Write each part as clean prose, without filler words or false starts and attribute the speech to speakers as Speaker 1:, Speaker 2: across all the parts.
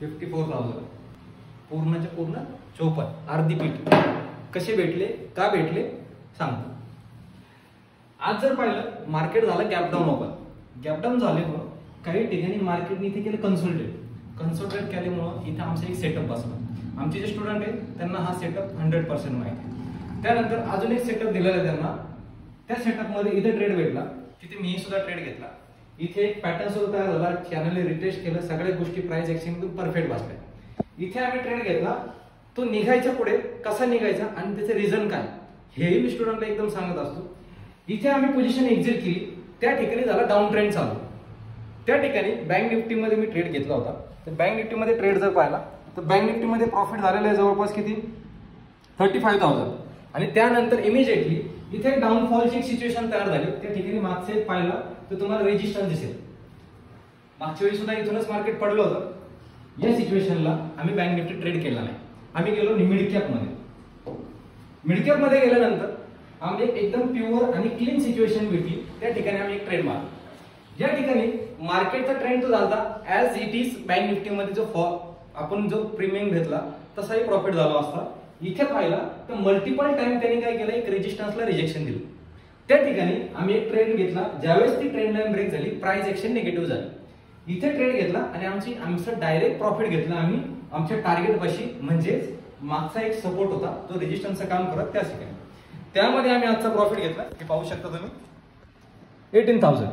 Speaker 1: 54,000 पूर्णचे पूर्ण 54 अर्धी पीठ कसे भेटले का भेटले सांगतो। आज जर पाहिलं मार्केट झालं gap down open, gap down झाल्यामुळं काही ठिकाणी मार्केटने इथे केलं कन्सोलिडेट केल्यामुळं इथे आमचा एक सेटअप बसला। आमचे जे स्टुडंट आहेत त्यांना हा सेटअप 100% माहिती आहे। त्यानंतर अजून एक सेटअप दिलेला आहे त्यांना, त्या सेटअप मध्ये इथे ट्रेड भेटला, तिथे मी सुद्धा ट्रेड घेतला। इथे एक पॅटर्न सुद्धा तयार झाला, चॅनलने रिटेस्ट केलं, सगळ्या गोष्टी प्राइस ऍक्शन परफेक्ट बसल्या। इथे आम्ही ट्रेड घेतला, तो निघायच्या पुढे कसा निघायचा आणि त्याचे रिझन काय हेही मी स्टुडंटला एकदम सांगत असतो। इथे आम्ही पोझिशन एक्झिट केली, त्या ठिकाणी झाला डाऊन ट्रेंड चालू। त्या ठिकाणी बँक निफ्टी मध्ये मी ट्रेड घेतला होता, तर बँक निफ्टी मध्ये ट्रेड जर पाहिला तर बँक निफ्टी मध्ये प्रॉफिट झालेला आहे जवळपास किती 35,000। आणि त्यानंतर इमिजिएटली इथे डाऊनफॉलची सिच्युएशन तयार झाली, त्या ठिकाणी मागचे एक पाहिलं तर तुम्हाला रेजिस्टन्स दिसेल। मागच्या वेळी सुद्धा इथूनच मार्केट पडलं होतं। या सिच्युएशनला आम्ही बँक निफ्टी ट्रेड केला नाही, आम्ही गेलो मिड कॅप मध्ये। मिड कॅप मध्ये गेल्यानंतर आम्ही एकदम प्युअर आणि क्लीन सिच्युएशन भेटली, त्या ठिकाणी आम्ही एक ट्रेड मारला। या ठिकाणी मार्केटचा ट्रेंड तो झाला as it is bank Nifty मध्ये जो आपण जो प्रीमियम घेतला तसाही प्रॉफिट झाला असता। इथे पाहिला तर मल्टिपल टाइम त्यांनी काय केलं, एक रेजिस्टन्सला रिजेक्शन दिलं। त्या ठिकाणी आम्ही एक ट्रेड घेतला, ज्यावेळेस ती ट्रेंड लाईन ब्रेक झाली प्राइस ऍक्शन निगेटिव्ह झाली। इथे ट्रेड घेतला आणि आमचं डायरेक्ट प्रॉफिट घेतला आम्ही आमच्या टार्गेट पाशी, म्हणजे मागचा एक सपोर्ट होता जो रेजिस्टन्सचं काम करत त्या ठिकाणी, त्यामध्ये आम्ही आजचा प्रॉफिट घेतला। हे पाहू शकता तुम्ही 18,000,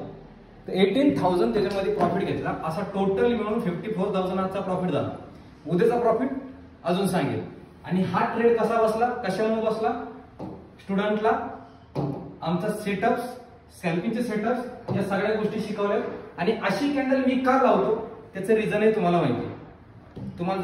Speaker 1: तर 18,000 त्याच्यामध्ये प्रॉफिट घेतला। असा टोटल मिळून 54,000 आजचा प्रॉफिट झाला। उद्याचा प्रॉफिट अजून सांगेल। आणि हा ट्रेड कसा बसला, कशामुळे बसला, स्टुडंटला आमचा सेटअप्स, स्कॅल्पिंगचे सेटअप्स या सगळ्या गोष्टी शिकवल्या। आणि अशी कॅन्डल मी का लावतो त्याचं रिझनही तुम्हाला माहिती आहे। तुम्हाला